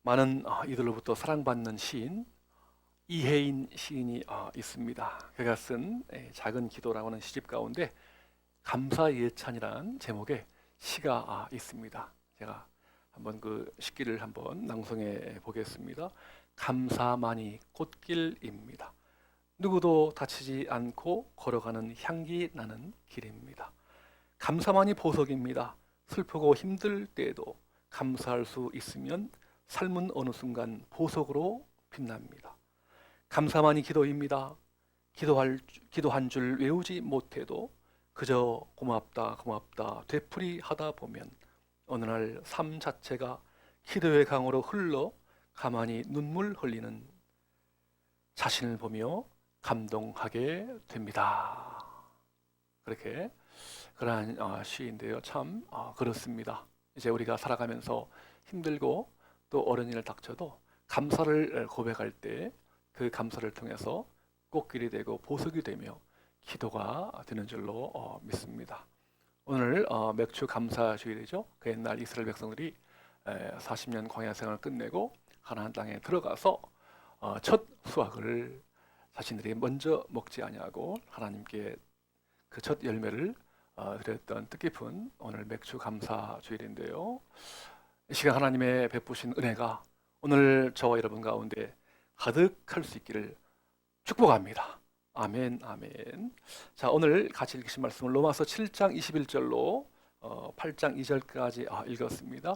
많은 이들로부터 사랑받는 시인 이혜인 시인이 있습니다. 그가 쓴 작은 기도라고 하는 시집 가운데 감사 예찬이라는 제목의 시가 있습니다. 제가 한번 그 시기를 한번 낭송해 보겠습니다. 감사만이 꽃길입니다. 누구도 다치지 않고 걸어가는 향기 나는 길입니다. 감사만이 보석입니다. 슬프고 힘들 때에도 감사할 수 있으면 삶은 어느 순간 보석으로 빛납니다. 감사만이 기도입니다. 기도한 줄 외우지 못해도 그저 고맙다 고맙다 되풀이하다 보면 어느 날 삶 자체가 기도의 강으로 흘러 가만히 눈물 흘리는 자신을 보며 감동하게 됩니다. 그렇게 그러한 시인데요. 참 그렇습니다. 이제 우리가 살아가면서 힘들고 또 어려운 일을 닥쳐도 감사를 고백할 때 그 감사를 통해서 꽃길이 되고 보석이 되며 기도가 되는 줄로 믿습니다. 오늘 맥주 감사 주일이죠. 그 옛날 이스라엘 백성들이 40년 광야 생활을 끝내고 가나안 땅에 들어가서 첫 수확을 자신들이 먼저 먹지 아니하고 하나님께 그 첫 열매를 드렸던 뜻깊은 오늘 맥주 감사 주일인데요. 이 시간 하나님의 베푸신 은혜가 오늘 저와 여러분 가운데 가득할 수 있기를 축복합니다. 아멘, 아멘. 자, 오늘 같이 읽으신 말씀은 로마서 7장 21절로 8장 2절까지 읽었습니다.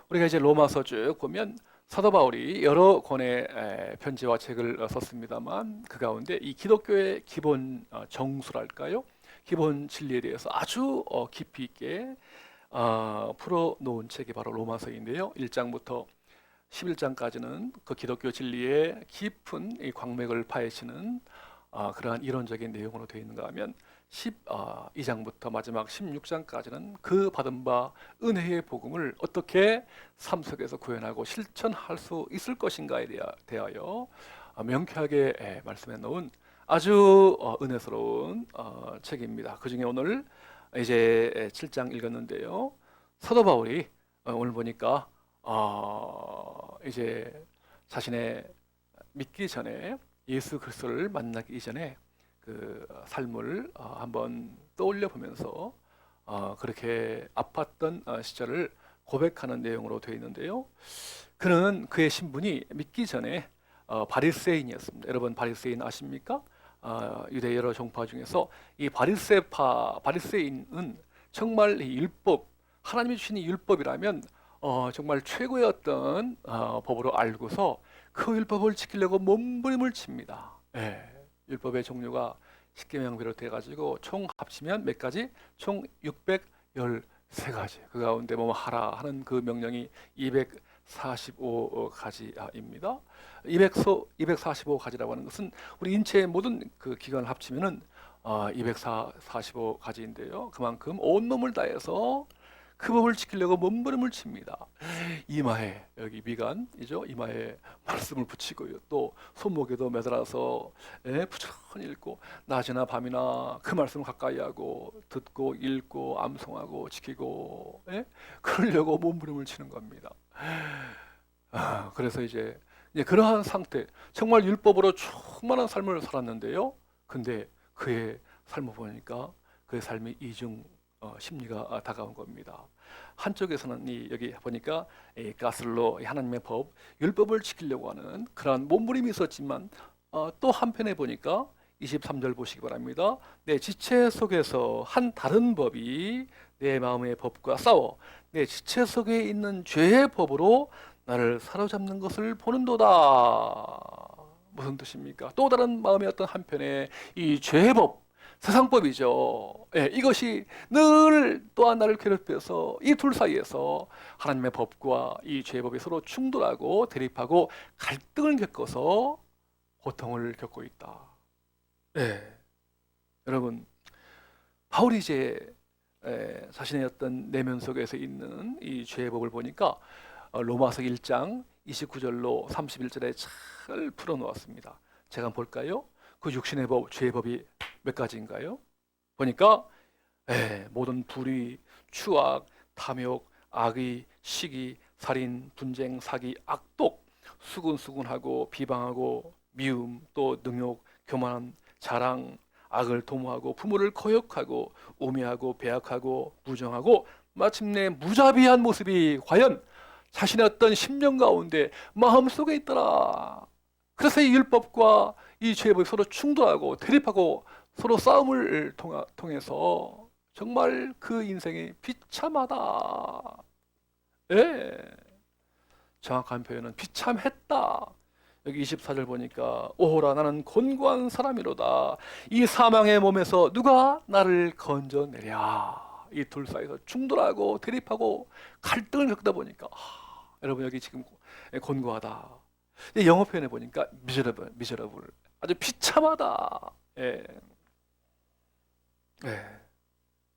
우리가 이제 로마서 쭉 보면 사도 바울이 여러 권의 편지와 책을 썼습니다만 그 가운데 이 기독교의 기본 정수랄까요? 기본 진리에 대해서 아주 깊이 있게 풀어놓은 책이 바로 로마서인데요. 1장부터 11장까지는 그 기독교 진리의 깊은 이 광맥을 파헤치는 그러한 이론적인 내용으로 되어 있는가 하면 12장부터 마지막 16장까지는 그 받은 바 은혜의 복음을 어떻게 삶 속에서 구현하고 실천할 수 있을 것인가에 대하여 명쾌하게 말씀해 놓은 아주 은혜스러운 책입니다. 그 중에 오늘 이제 7장 읽었는데요. 사도 바울이 오늘 보니까 이제 자신의 믿기 전에 예수 그리스도를 만나기 이전에 그 삶을 한번 떠올려 보면서 그렇게 아팠던 시절을 고백하는 내용으로 되어 있는데요. 그는 그의 신분이 믿기 전에 바리새인이었습니다. 여러분 바리새인 아십니까? 유대 여러 종파 중에서 이 바리새인은 정말 이 율법, 하나님이 주신 이 율법이라면 정말 최고의 어떤 법으로 알고서 그 율법을 지키려고 몸부림을 칩니다. 예, 율법의 종류가 십계명 비롯해 가지고 총 합치면 몇 가지? 총 613가지. 그 가운데 뭐 하라 하는 그 명령이 245가지입니다. 245가지라고 하는 것은 우리 인체의 모든 그 기관을 합치면은 245가지인데요. 그만큼 온 몸을 다해서 그 법을 지키려고 몸부림을 칩니다. 이마에, 여기 미간이죠. 이마에 말씀을 붙이고요. 또 손목에도 매달아서 부지런히 읽고 낮이나 밤이나 그 말씀을 가까이 하고 듣고 읽고 암송하고 지키고 그러려고 몸부림을 치는 겁니다. 그래서 이제 그러한 상태, 정말 율법으로 충만한 삶을 살았는데요. 근데 그의 삶을 보니까 그의 삶이 이중 심리가 다가온 겁니다. 한쪽에서는 여기 보니까 가슬로 하나님의 법, 율법을 지키려고 하는 그러한 몸부림이 있었지만 또 한편에 보니까 23절 보시기 바랍니다. 내 지체 속에서 한 다른 법이 내 마음의 법과 싸워 내 지체 속에 있는 죄의 법으로 나를 사로잡는 것을 보는도다. 무슨 뜻입니까? 또 다른 마음의 어떤 한편에 이 죄의 법, 세상법이죠. 이것이 늘 또한 나를 괴롭혀서 이 둘 사이에서 하나님의 법과 이 죄의 법이 서로 충돌하고 대립하고 갈등을 겪어서 고통을 겪고 있다. 여러분, 바울이 이제 자신의 어떤 내면 속에서 있는 이 죄의 법을 보니까 로마서 1장 29절로 31절에 잘 풀어놓았습니다. 제가 한번 볼까요? 그 육신의 법, 죄의 법이 몇 가지인가요? 보니까 모든 불의, 추악, 탐욕, 악의, 시기, 살인, 분쟁, 사기, 악독, 수군수군하고 비방하고 미움, 또 능욕, 교만, 자랑, 악을 도모하고 부모를 거역하고 우매하고 배약하고 부정하고 마침내 무자비한 모습이 과연 자신의 어떤 심령 가운데 마음속에 있더라. 그래서 이 율법과 이 죄법이 서로 충돌하고 대립하고 서로 싸움을 통해서 정말 그 인생이 비참하다. 예, 정확한 표현은 비참했다. 여기 24절 보니까 오호라 나는 곤고한 사람이로다. 이 사망의 몸에서 누가 나를 건져내랴. 이 둘 사이에서 충돌하고 대립하고 갈등을 겪다 보니까 여러분 여기 지금 곤고하다. 영어 표현에 보니까 미저러블 아주 비참하다. 예. 예.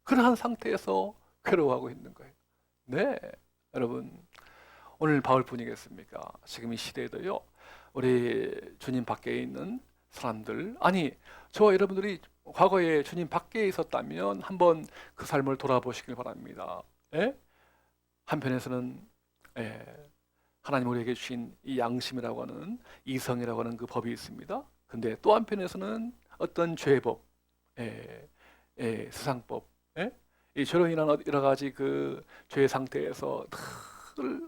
그러한 상태에서 괴로워하고 있는 거예요. 네, 여러분 오늘 바울 뿐이겠습니까? 지금 이 시대에도요. 우리 주님 밖에 있는 사람들, 아니 저와 여러분들이 과거에 주님 밖에 있었다면 한번 그 삶을 돌아보시길 바랍니다. 예? 한편에서는 하나님 우리에게 주신 이 양심이라고 하는 이성이라고 하는 그 법이 있습니다. 근데 또 한편에서는 어떤 죄법, 세상법, 이 죄로 인한 여러 가지 그 죄의 상태에서 늘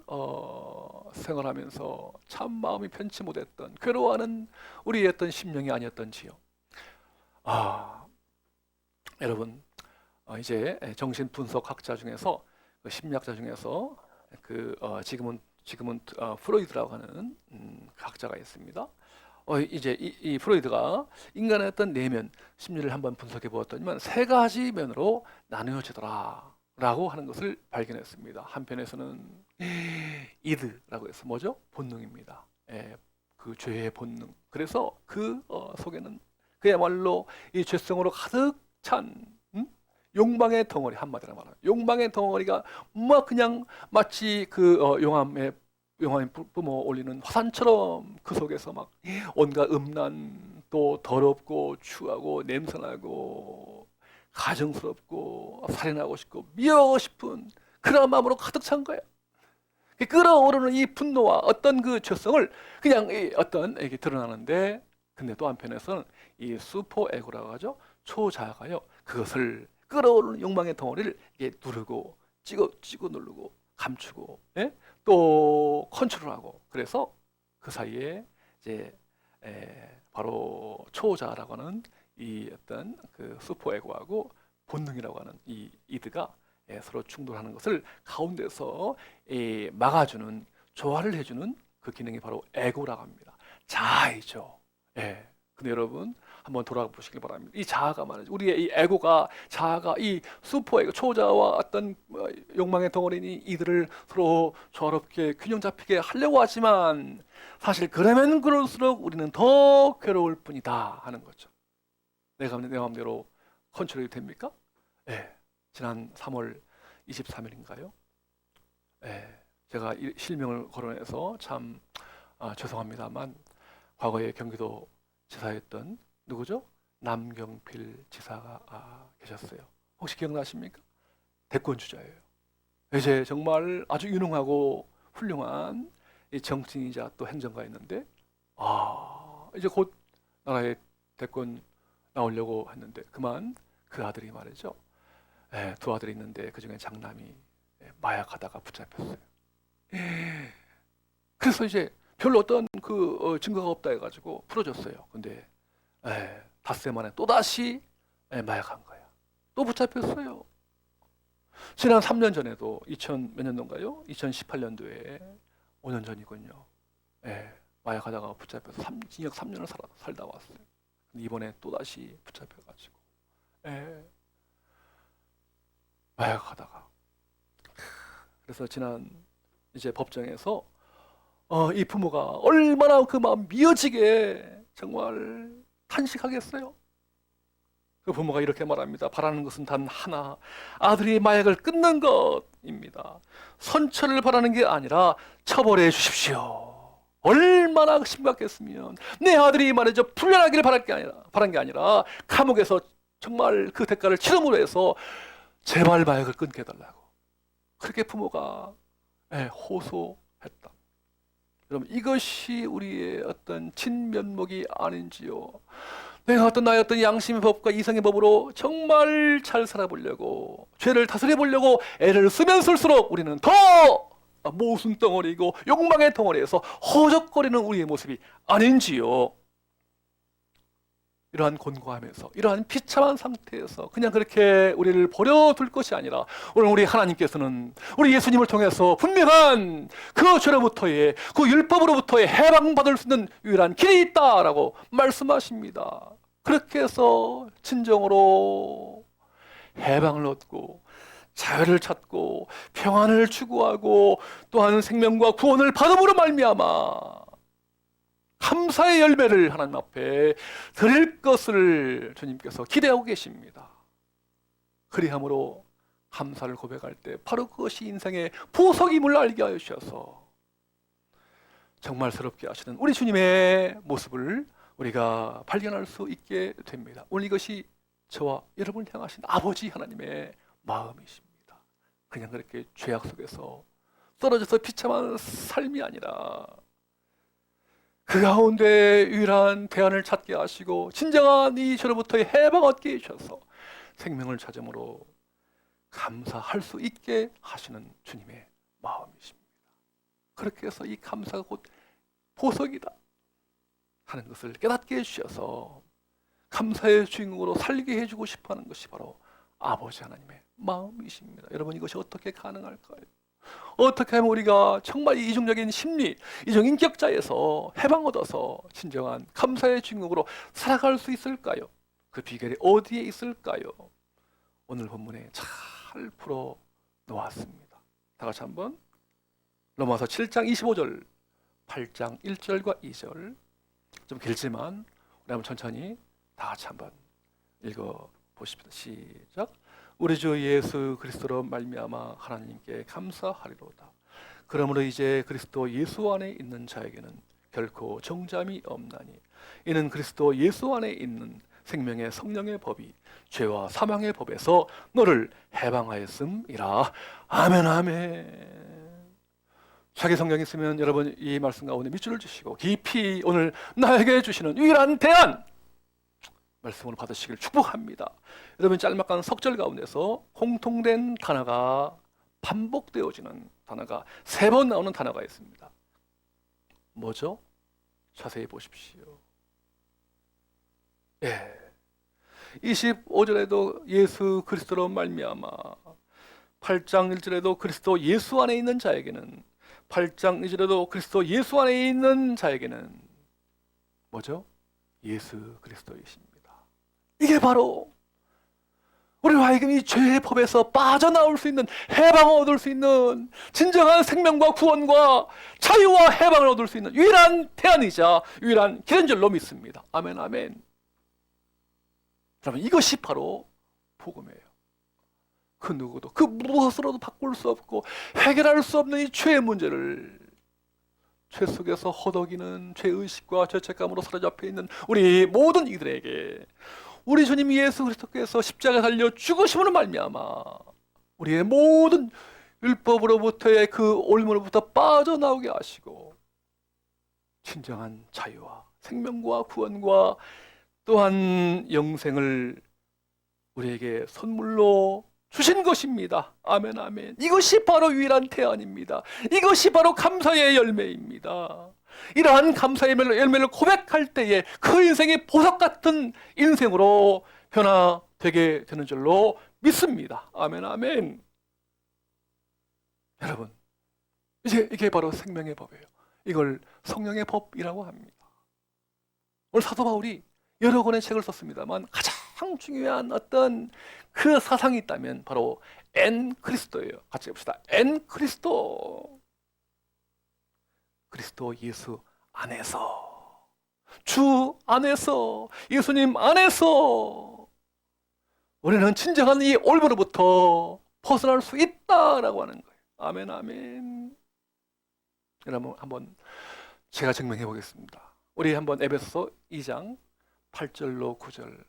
생활하면서 참 마음이 편치 못했던 괴로워하는 우리의 어떤 심령이 아니었던지요. 여러분 이제 정신 분석학자 중에서 심리학자 중에서 지금은 프로이드라고 하는 학자가 있습니다. 이제 이 프로이드가 인간의 어떤 내면 심리를 한번 분석해 보았더니만 세 가지 면으로 나누어지더라라고 하는 것을 발견했습니다. 한편에서는 이드라고 해서 뭐죠? 본능입니다. 그 죄의 본능. 그래서 그 속에는 그야말로 이 죄성으로 가득 찬 욕망의 덩어리, 한마디로 말하면 욕망의 덩어리가 막 그냥 마치 그 용암에 뿜어 올리는 화산처럼 그 속에서 막 온갖 음란, 또 더럽고 추하고 냄새나고 가증스럽고 살인하고 싶고 미워하고 싶은 그런 마음으로 가득 찬 거예요. 끓어오르는 이 분노와 어떤 그 죄성을 그냥 이게 드러나는데, 근데 또 한편에서는 이 슈퍼 에고라고 하죠. 초자아가요. 그것을 끓어오르는 욕망의 덩어리를 누르고 찍어 누르고 감추고, 또 컨트롤하고, 그래서 그 사이에 이제 바로 초자아라고 하는 이 어떤 그 슈퍼 에고하고 본능이라고 하는 이 이드가 서로 충돌하는 것을 가운데서 막아주는, 조화를 해주는 그 기능이 바로 에고라고 합니다. 자아이죠. 근데 여러분 한번 돌아보시길 바랍니다. 이 자아가 말이죠. 우리의 이 에고가, 자아가 이 슈퍼에고, 초자아와 어떤 욕망의 덩어리니 이들을 서로 조화롭게 균형 잡히게 하려고 하지만 사실 그러면 그럴수록 우리는 더 괴로울 뿐이다 하는 거죠. 내 마음대로 컨트롤이 됩니까? 지난 3월 23일인가요? 제가 실명을 거론해서 참 죄송합니다만 과거에 경기도 지사였던 누구죠? 남경필 지사가 계셨어요. 혹시 기억나십니까? 대권 주자예요. 이제 정말 아주 유능하고 훌륭한 정치인이자 또 행정가였는데 이제 곧 나라의 대권 나오려고 했는데 그만 그 아들이 말이죠. 두 아들이 있는데 그 중에 장남이 마약하다가 붙잡혔어요. 그래서 이제 별로 어떤 그 증거가 없다 해가지고 풀어줬어요. 근데 닷새 만에 또 다시 마약한 거야. 또 붙잡혔어요. 지난 3년 전에도 2000 몇 년도인가요? 2018년도에 5년 전이군요. 마약하다가 붙잡혀서 징역 3년을 살다 왔어요. 이번에 또 다시 붙잡혀가지고 마약하다가, 그래서 지난 이제 법정에서 이 부모가 얼마나 그 마음 미어지게 정말 탄식하겠어요. 그 부모가 이렇게 말합니다. 바라는 것은 단 하나, 아들이 마약을 끊는 것입니다. 선처를 바라는 게 아니라 처벌해 주십시오. 얼마나 심각했으면 내 아들이 말이죠, 풀려나기를 바란 게 아니라 감옥에서 정말 그 대가를 치름으로 해서 제발 마약을 끊게 해달라고. 그렇게 부모가 호소했다. 여러분, 이것이 우리의 어떤 진면목이 아닌지요. 내가 어떤 나의 어떤 양심의 법과 이성의 법으로 정말 잘 살아보려고, 죄를 다스려 보려고 애를 쓰면 쓸수록 우리는 더 모순 덩어리이고 욕망의 덩어리에서 허적거리는 우리의 모습이 아닌지요. 이러한 곤고함에서, 이러한 비참한 상태에서 그냥 그렇게 우리를 버려둘 것이 아니라, 오늘 우리 하나님께서는 우리 예수님을 통해서 분명한 그 죄로부터의, 그 율법으로부터의 해방받을 수 있는 유일한 길이 있다라고 말씀하십니다. 그렇게 해서 진정으로 해방을 얻고 자유를 찾고 평안을 추구하고 또한 생명과 구원을 받음으로 말미암아 감사의 열매를 하나님 앞에 드릴 것을 주님께서 기대하고 계십니다. 그리함으로 감사를 고백할 때 바로 그것이 인생의 보석임을 알게 하여 주셔서 정말 새롭게 하시는 우리 주님의 모습을 우리가 발견할 수 있게 됩니다. 오늘 이것이 저와 여러분을 향하신 아버지 하나님의 마음이십니다. 그냥 그렇게 죄악 속에서 떨어져서 비참한 삶이 아니라 그 가운데 유일한 대안을 찾게 하시고 진정한 이 죄로부터의 해방 얻게 해주셔서 생명을 찾음으로 감사할 수 있게 하시는 주님의 마음이십니다. 그렇게 해서 이 감사가 곧 보석이다 하는 것을 깨닫게 해주셔서 감사의 주인공으로 살게 해주고 싶어하는 것이 바로 아버지 하나님의 마음이십니다. 여러분, 이것이 어떻게 가능할까요? 어떻게 하면 우리가 정말 이중적인 심리, 이중인격자에서 해방 얻어서 진정한 감사의 주인공으로 살아갈 수 있을까요? 그 비결이 어디에 있을까요? 오늘 본문에 잘 풀어 놓았습니다. 다 같이 한번 로마서 7장 25절, 8장 1절과 2절, 좀 길지만 우리 한번 천천히 다 같이 한번 읽어 보십시다. 시작. 우리 주 예수 그리스도로 말미암아 하나님께 감사하리로다. 그러므로 이제 그리스도 예수 안에 있는 자에게는 결코 정잠이 없나니, 이는 그리스도 예수 안에 있는 생명의 성령의 법이 죄와 사망의 법에서 너를 해방하였음이라. 아멘, 아멘. 자기 성경 있으면 여러분 이 말씀 가운데 밑줄을 주시고 깊이 오늘 나에게 주시는 유일한 대안 말씀으로 받으시길 축복합니다. 여러분, 짤막한 석절 가운데서 공통된 단어가 반복되어지는 단어가 3번 나오는 단어가 있습니다. 뭐죠? 자세히 보십시오. 25절에도 예수 그리스도로 말미암아, 8장 1절에도 그리스도 예수 안에 있는 자에게는, 8장 2절에도 그리스도 예수 안에 있는 자에게는 뭐죠? 예수 그리스도이십니다. 이게 바로 우리로 하여금 이 죄의 법에서 빠져나올 수 있는, 해방을 얻을 수 있는, 진정한 생명과 구원과 자유와 해방을 얻을 수 있는 유일한 대안이자 유일한 길인 줄로 믿습니다. 아멘, 아멘. 여러분, 이것이 바로 복음이에요. 그 누구도, 그 무엇으로도 바꿀 수 없고 해결할 수 없는 이 죄의 문제를 죄 속에서 허덕이는 죄의식과 죄책감으로 사로잡혀 있는 우리 모든 이들에게 우리 주님 예수 그리스도께서 십자가에 달려 죽으심으로 말미암아 우리의 모든 율법으로부터의 그 올무로부터 빠져나오게 하시고 진정한 자유와 생명과 구원과 또한 영생을 우리에게 선물로 주신 것입니다. 아멘, 아멘. 이것이 바로 유일한 대안입니다. 이것이 바로 감사의 열매입니다. 이러한 감사의 열매를 고백할 때에 그 인생이 보석 같은 인생으로 변화되게 되는 줄로 믿습니다. 아멘, 아멘. 여러분, 이게 바로 생명의 법이에요. 이걸 성령의 법이라고 합니다. 오늘 사도 바울이 여러 권의 책을 썼습니다만 가장 중요한 어떤 그 사상이 있다면 바로 엔 그리스도예요. 같이 봅시다. 엔 그리스도. 그리스도 예수 안에서, 주 안에서, 예수님 안에서 우리는 진정한 이 올무로부터 벗어날 수 있다라고 하는 거예요. 아멘, 아멘. 여러분, 한번 제가 증명해 보겠습니다. 우리 한번 에베소서 2장 8절로 9절.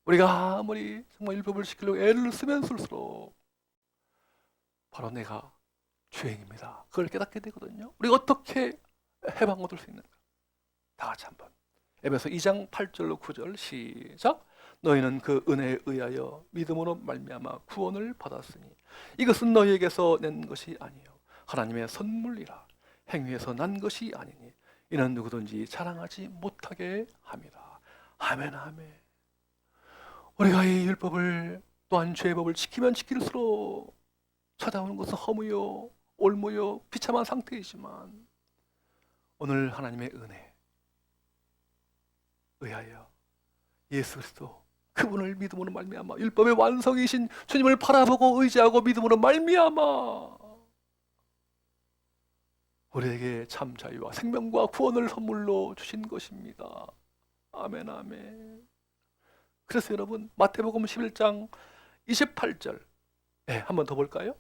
우리가 아무리 정말 율법을 지키려고 애를 쓰면 쓸수록 바로 내가 죄인입니다. 그걸 깨닫게 되거든요. 우리가 어떻게 해방 얻을 수 있는가? 다 같이 한번. 에베소 2장 8절로 9절 시작. 너희는 그 은혜에 의하여 믿음으로 말미암아 구원을 받았으니 이것은 너희에게서 낸 것이 아니요 하나님의 선물이라. 행위에서 난 것이 아니니 이는 누구든지 자랑하지 못하게 함이라. 아멘 아멘. 우리가 이 율법을 또한 죄법을 지키면 지킬수록 찾아오는 것은 허무요 올무요 비참한 상태이지만 오늘 하나님의 은혜 의하여 예수 그리스도 그분을 믿음으로 말미암아 율법의 완성이신 주님을 바라보고 의지하고 믿음으로 말미암아 우리에게 참 자유와 생명과 구원을 선물로 주신 것입니다. 아멘 아멘. 그래서 여러분 마태복음 11장 28절 한 번 더 볼까요?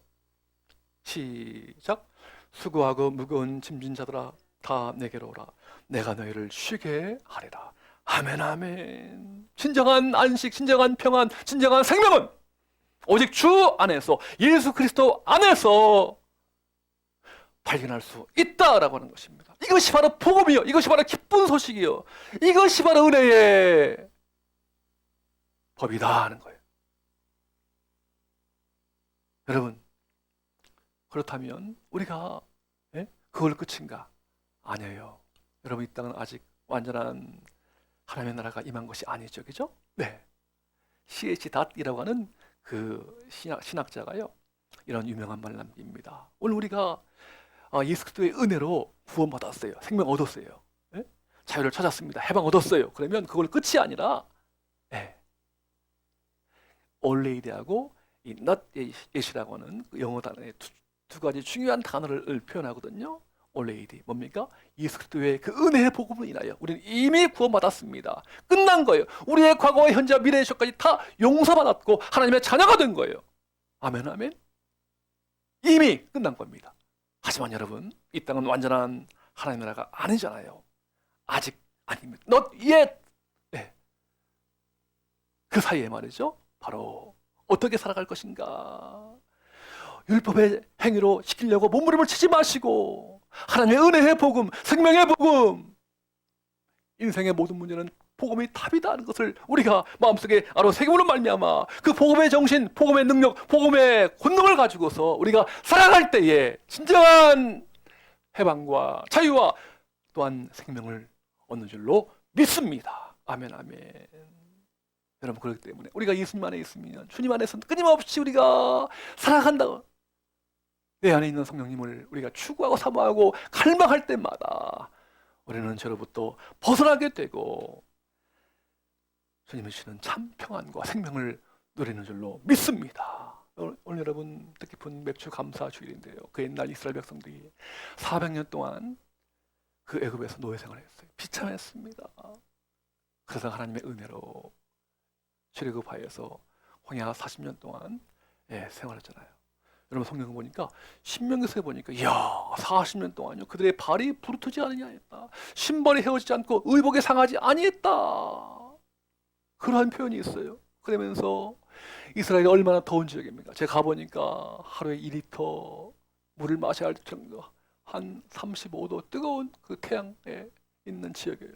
시작. 수고하고 무거운 짐진 자들아 다 내게로 오라. 내가 너희를 쉬게 하리라. 아멘 아멘. 진정한 안식, 진정한 평안, 진정한 생명은 오직 주 안에서 예수 그리스도 안에서 발견할 수 있다라고 하는 것입니다. 이것이 바로 복음이요, 이것이 바로 기쁜 소식이요, 이것이 바로 은혜의 법이다 하는 거예요. 여러분 그렇다면 우리가 그걸 끝인가? 아니에요. 여러분 이 땅은 아직 완전한 하나님의 나라가 임한 것이 아니죠, 그죠? 네. C.H. 닷이라고 하는 그 신학자가요 이런 유명한 말을 남깁니다. 오늘 우리가 예수 그리스도의 은혜로 구원받았어요. 생명 얻었어요. 네? 자유를 찾았습니다. 해방 얻었어요. 그러면 그걸 끝이 아니라 올레이드하고 이 not yet이라고 하는 그 영어 단어의 두 가지 중요한 단어를 표현하거든요. 올레이드 뭡니까? 예수 그리스도의 그 은혜의 복음을 인하여 우리는 이미 구원받았습니다. 끝난 거예요. 우리의 과거와 현재와 미래의 죄까지 다 용서받았고 하나님의 자녀가 된 거예요. 아멘 아멘. 이미 끝난 겁니다. 하지만 여러분 이 땅은 완전한 하나님의 나라가 아니잖아요. 아직 아닙니다. not yet. 그 사이에 말이죠. 바로 어떻게 살아갈 것인가? 율법의 행위로 시키려고 몸부림을 치지 마시고 하나님의 은혜의 복음, 생명의 복음, 인생의 모든 문제는 복음이 답이다 하는 것을 우리가 마음속에 새김으로 말미암아 그 복음의 정신, 복음의 능력, 복음의 권능을 가지고서 우리가 살아갈 때에 진정한 해방과 자유와 또한 생명을 얻는 줄로 믿습니다. 아멘 아멘. 여러분 그렇기 때문에 우리가 예수님 안에 있으면 주님 안에서 끊임없이 우리가 살아간다. 내 안에 있는 성령님을 우리가 추구하고 사모하고 갈망할 때마다 우리는 저로부터 벗어나게 되고 주님이 주시는 참 평안과 생명을 누리는 줄로 믿습니다. 오늘 여러분 뜻깊은 맥주 감사 주일인데요. 그 옛날 이스라엘 백성들이 400년 동안 그 애굽에서 노예 생활을 했어요. 비참했습니다. 그래서 하나님의 은혜로 출애굽하여서 광야 40년 동안 생활했잖아요. 여러분 성경을 보니까 신명기서에 보니까 이야 40년 동안요 그들의 발이 부르트지 않으냐 했다. 신발이 헤어지지 않고 의복이 상하지 아니했다. 그러한 표현이 있어요. 그러면서 이스라엘이 얼마나 더운 지역입니까? 제가 가보니까 하루에 2리터 물을 마셔야 할 정도 한 35도 뜨거운 그 태양에 있는 지역이에요.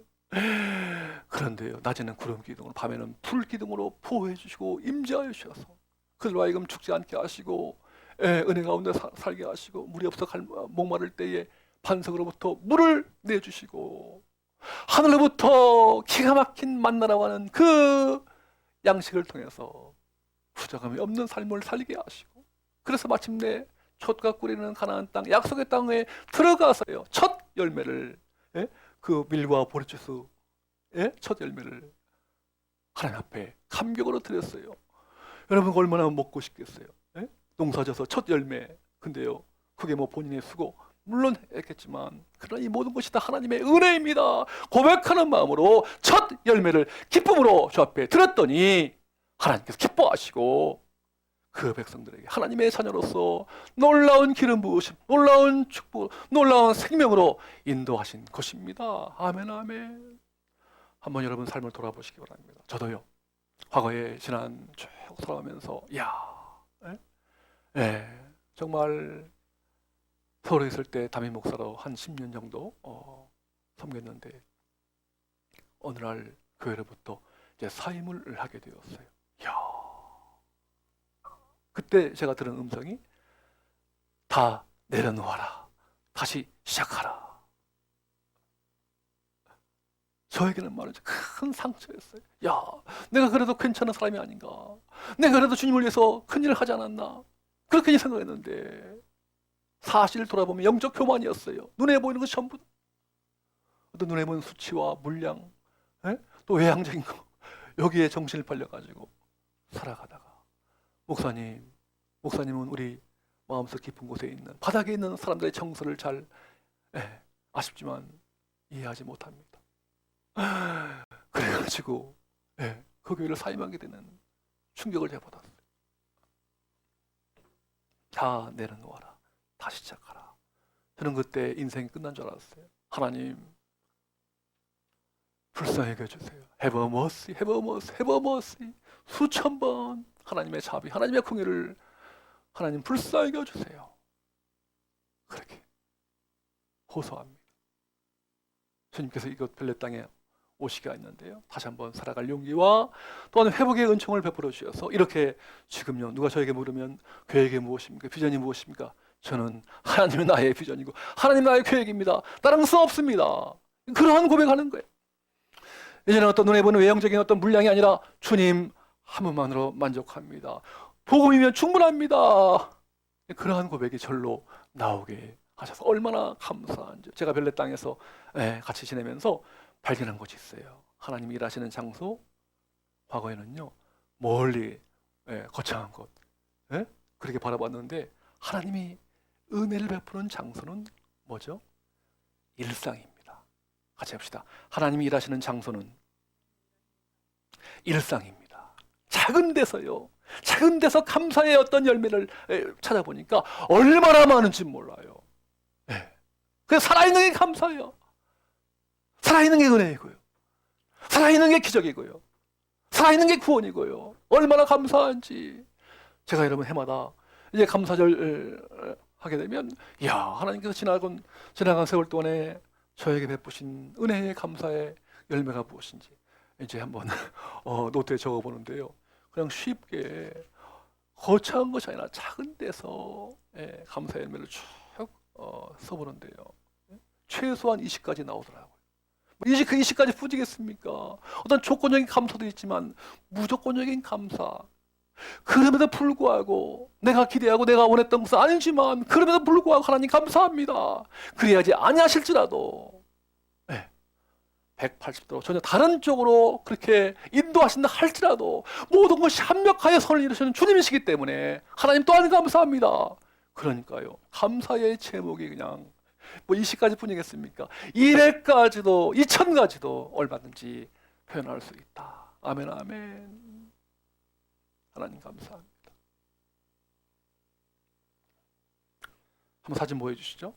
그런데요 낮에는 구름 기둥으로 밤에는 불 기둥으로 보호해 주시고 임재하여 주셔서 그들로 하여금 죽지 않게 하시고 은혜 가운데 살게 하시고 물이 없어 목마를 때에 반석으로부터 물을 내주시고 하늘로부터 기가 막힌 만나라고 하는 그 양식을 통해서 부족함이 없는 삶을 살게 하시고 그래서 마침내 촛과 꿀이는 가나안 땅 약속의 땅에 들어가서요 첫 열매를 그 밀과 보리주스 첫 열매를 하나님 앞에 감격으로 드렸어요. 여러분 얼마나 먹고 싶겠어요? 농사져서 첫 열매. 근데요 그게 뭐 본인의 수고 물론 했겠지만 그러나 이 모든 것이 다 하나님의 은혜입니다. 고백하는 마음으로 첫 열매를 기쁨으로 주 앞에 드렸더니 하나님께서 기뻐하시고 그 백성들에게 하나님의 자녀로서 놀라운 기름 부으심, 놀라운 축복, 놀라운 생명으로 인도하신 것입니다. 아멘 아멘. 한번 여러분 삶을 돌아보시기 바랍니다. 저도요 과거에 지난 쭉 살아가면서 정말 서울에 있을 때 담임 목사로 한 10년 정도 섬겼는데 어느 날 교회로부터 이제 사임을 하게 되었어요. 야, 그때 제가 들은 음성이 다 내려놓아라. 다시 시작하라. 저에게는 말이죠. 큰 상처였어요. 야, 내가 그래도 괜찮은 사람이 아닌가. 내가 그래도 주님을 위해서 큰일을 하지 않았나. 그렇게 생각했는데 사실 돌아보면 영적 교만이었어요. 눈에 보이는 것이 전부. 어떤 눈에 보이는 수치와 물량, 또 외향적인 거. 여기에 정신을 팔려가지고 살아가다가 목사님은 우리 마음속 깊은 곳에 있는 바닥에 있는 사람들의 정서를 잘 아쉽지만 이해하지 못합니다. 그래가지고 그 교회를 사임하게 되는 충격을 제가 받았어요. 다 내려놓아라. 다시 시작하라. 저는 그때 인생이 끝난 줄 알았어요. 하나님 불쌍히 여겨주세요. Have a mercy, have a mercy, have a mercy. 수천 번 하나님의 자비, 하나님의 긍휼을 하나님 불쌍히 여겨주세요. 그렇게 호소합니다. 주님께서 이곳 벨렛 땅에 오시게 했는데요. 다시 한번 살아갈 용기와 또한 회복의 은총을 베풀어 주셔서 이렇게 지금요 누가 저에게 물으면 계획이 무엇입니까? 비전이 무엇입니까? 저는 하나님이 나의 비전이고 하나님 나의 계획입니다. 다른 수 없습니다. 그러한 고백하는 거예요. 이제는 어떤 눈에 보는 외형적인 어떤 물량이 아니라 주님 한 분만으로 만족합니다. 복음이면 충분합니다. 그러한 고백이 절로 나오게 하셔서 얼마나 감사한지. 제가 벨렛 땅에서 같이 지내면서 발견한 곳이 있어요. 하나님이 일하시는 장소. 과거에는요 멀리 거창한 곳 그렇게 바라봤는데 하나님이 은혜를 베푸는 장소는 뭐죠? 일상입니다. 같이 합시다. 하나님이 일하시는 장소는 일상입니다. 작은 데서요. 작은 데서 감사의 어떤 열매를 찾아보니까 얼마나 많은지 몰라요. 그래서 살아있는 게 감사해요. 살아있는 게 은혜이고요. 살아있는 게 기적이고요. 살아있는 게 구원이고요. 얼마나 감사한지. 제가 여러분 해마다 이제 감사절 하게 되면 야 하나님께서 지나간 세월 동안에 저에게 베푸신 은혜의 감사의 열매가 무엇인지 이제 한번 노트에 적어보는데요. 그냥 쉽게 거창한 것이 아니라 작은 데서 감사의 열매를 쭉 써보는데요. 최소한 20가지 나오더라고요. 그 20가지 부지겠습니까? 어떤 조건적인 감사도 있지만 무조건적인 감사. 그럼에도 불구하고 내가 기대하고 내가 원했던 것은 아니지만 그럼에도 불구하고 하나님 감사합니다. 그래야지 아니하실지라도 180도로 전혀 다른 쪽으로 그렇게 인도하신다 할지라도 모든 것이 합력하여 선을 이루시는 주님이시기 때문에 하나님 또한 감사합니다. 그러니까요 감사의 제목이 그냥 뭐 20가지 뿐이겠습니까? 200가지도 2000가지도 얼마든지 표현할 수 있다. 아멘 아멘. 하나님 감사합니다. 한번 사진 보여주시죠.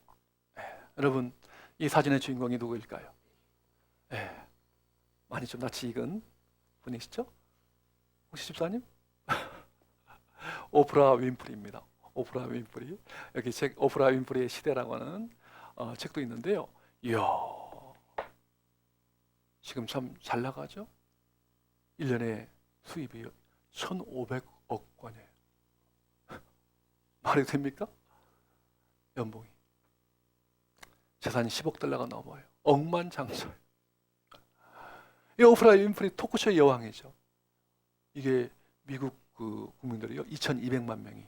여러분 이 사진의 주인공이 누구일까요? 많이 좀 낯이 익은 분이시죠? 혹시 집사님? 오프라 윈프리입니다. 오프라 윈프리. 여기 책 오프라 윈프리의 시대라고 하는 책도 있는데요. 이야, 지금 참 잘 나가죠? 1년에 수입이 1,500억 원이에요. 말이 됩니까? 연봉이. 재산이 10억 달러가 넘어요. 억만장者. 이 오프라 윈프리 토크쇼의 여왕이죠. 이게 미국 국민들이요 2,200만 명이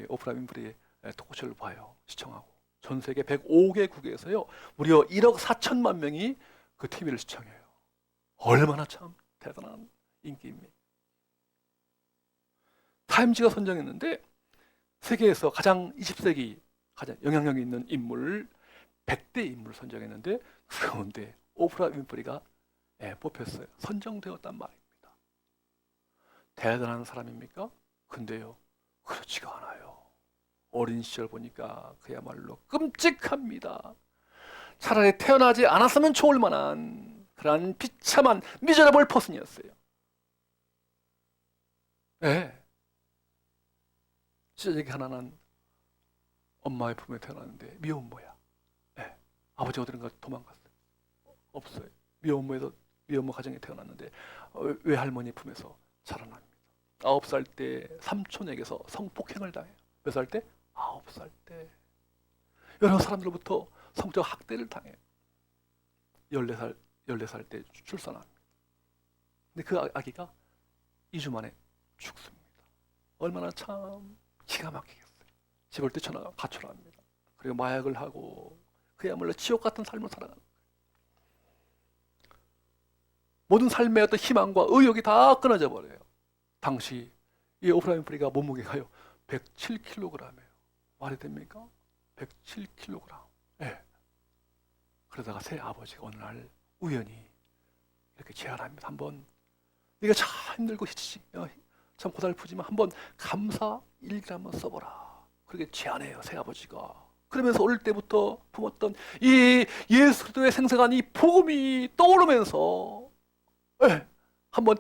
오프라 윈프리의 토크쇼를 봐요. 시청하고. 전 세계 105개국에서요 무려 1억 4천만 명이 그 TV를 시청해요. 얼마나 참 대단한 인기입니까? 타임지가 선정했는데 세계에서 가장 20세기 가장 영향력 있는 인물 100대 인물을 선정했는데 그 가운데 오프라 윈프리가 뽑혔어요. 선정되었단 말입니다. 대단한 사람입니까? 근데요 그렇지가 않아요. 어린 시절 보니까 그야말로 끔찍합니다. 차라리 태어나지 않았으면 좋을 만한 그런 비참한 미저러블 퍼슨이었어요. 찢어지게 가난한 엄마의 품에 태어났는데 미혼모야. 네. 아버지가 어디론가 도망갔어요. 없어요. 미혼모 가정에 태어났는데 외할머니 품에서 자라납니다. 9살 때 삼촌에게서 성폭행을 당해요. 몇 살 때? 9살 때. 여러 사람들로부터 성적 학대를 당해요. 14살 때 출산합니다. 근데 그 아기가 2주 만에 죽습니다. 얼마나 참 기가 막히겠어요. 집을 뛰쳐나가 가출합니다. 그리고 마약을 하고 그야말로 지옥 같은 삶을 살아가는 거예요. 모든 삶의 어떤 희망과 의욕이 다 끊어져 버려요. 당시 이 오프라 윈프리가 몸무게가요 107kg이에요. 말이 됩니까? 107kg. 예. 그러다가 새 아버지가 어느 날 우연히 이렇게 제안합니다. 한번 네가 참 힘들고 참 고달프지만 한번 감사 일기를 한번 써보라. 그렇게 제안해요, 새 아버지가. 그러면서 어릴 때부터 품었던 이 예수 그리스도의 생생한 이 복음이 떠오르면서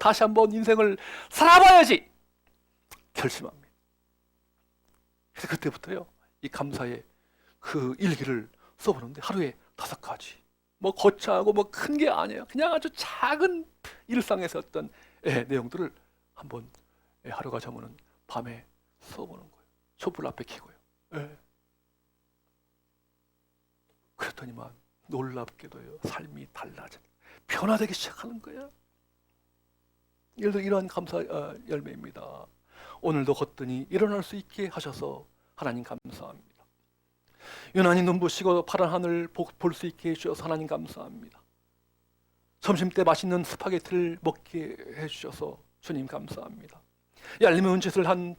다시 한번 인생을 살아봐야지 결심합니다. 그래서 그때부터요, 이 감사의 그 일기를 써보는데 하루에 5가지. 뭐 거창하고 뭐 큰 게 아니에요. 그냥 아주 작은 일상에서 어떤 내용들을 한번 하루가 저무는 밤에 써보는 거예요. 촛불 앞에 켜고요. 그랬더니만 놀랍게도요, 삶이 달라져 변화되기 시작하는 거예요. 예를 들어 이러한 감사 열매입니다. 오늘도 걷더니 일어날 수 있게 하셔서 하나님 감사합니다. 유난히 눈부시고 파란 하늘 볼 수 있게 해주셔서 하나님 감사합니다. 점심때 맛있는 스파게티를 먹게 해주셔서 주님 감사합니다. 얄미운 짓을 한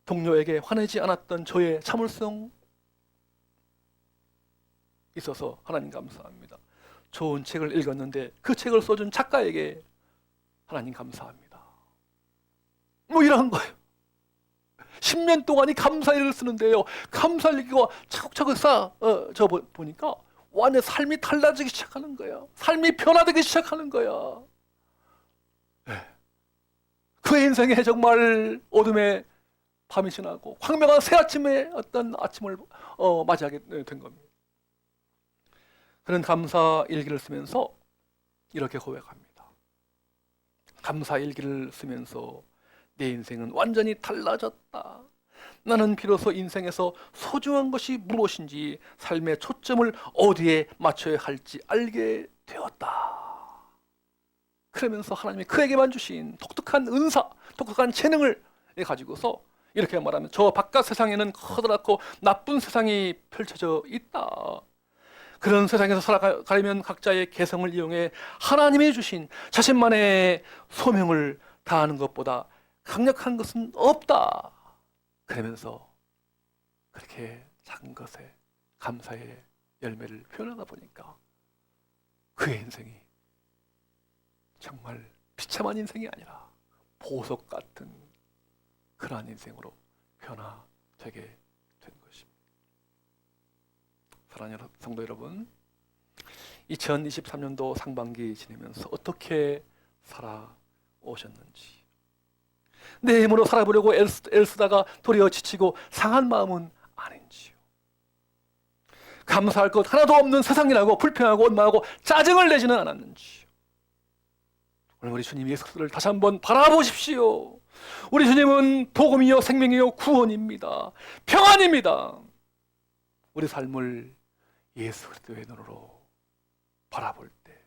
동료에게 화내지 않았던 저의 참을성 있어서 하나님 감사합니다. 좋은 책을 읽었는데 그 책을 써준 작가에게 하나님 감사합니다. 뭐 이런 거예요. 10년 동안이 감사일을 쓰는데요, 감사일기가 차곡차곡 보니까 완전 삶이 달라지기 시작하는 거예요. 삶이 변화되기 시작하는 거예요. 그의 인생에 정말 어둠의 밤이 지나고 황명한 새 아침의 어떤 아침을 맞이하게 된 겁니다. 그는 감사일기를 쓰면서 이렇게 고백합니다. 감사일기를 쓰면서 내 인생은 완전히 달라졌다. 나는 비로소 인생에서 소중한 것이 무엇인지, 삶의 초점을 어디에 맞춰야 할지 알게 되었다. 그러면서 하나님이 그에게만 주신 독특한 은사, 독특한 재능을 가지고서 이렇게 말하면 저 바깥 세상에는 커다랗고 나쁜 세상이 펼쳐져 있다. 그런 세상에서 살아가려면 각자의 개성을 이용해 하나님이 주신 자신만의 소명을 다하는 것보다 강력한 것은 없다. 그러면서 그렇게 작은 것에 감사의 열매를 표현하다 보니까 그의 인생이 정말 비참한 인생이 아니라 보석 같은 그러한 인생으로 변화되게 된 것입니다. 사랑하는 성도 여러분, 2023년도 상반기 지내면서 어떻게 살아오셨는지, 내 힘으로 살아보려고 애쓰다가 도리어 지치고 상한 마음은 아닌지요. 감사할 것 하나도 없는 세상이라고 불평하고 원망하고 짜증을 내지는 않았는지요. 오늘 우리 주님 예수 그리스도를 다시 한번 바라보십시오. 우리 주님은 복음이요 생명이요 구원입니다. 평안입니다. 우리 삶을 예수 그리스도의 눈으로 바라볼 때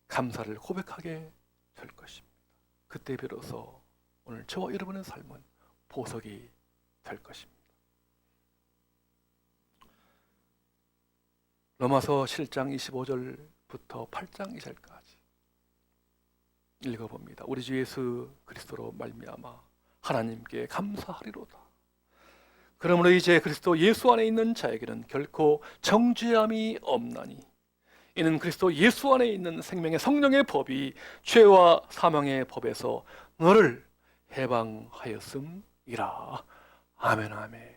감사를 고백하게 될 것입니다. 그때 비로소 오늘 저와 여러분의 삶은 보석이 될 것입니다. 로마서 7장 25절부터 8장 2절까지 읽어봅니다. 우리 주 예수 그리스도로 말미암아 하나님께 감사하리로다. 그러므로 이제 그리스도 예수 안에 있는 자에게는 결코 정죄함이 없나니, 이는 그리스도 예수 안에 있는 생명의 성령의 법이 죄와 사망의 법에서 너를 해방하였음이라. 아멘, 아멘.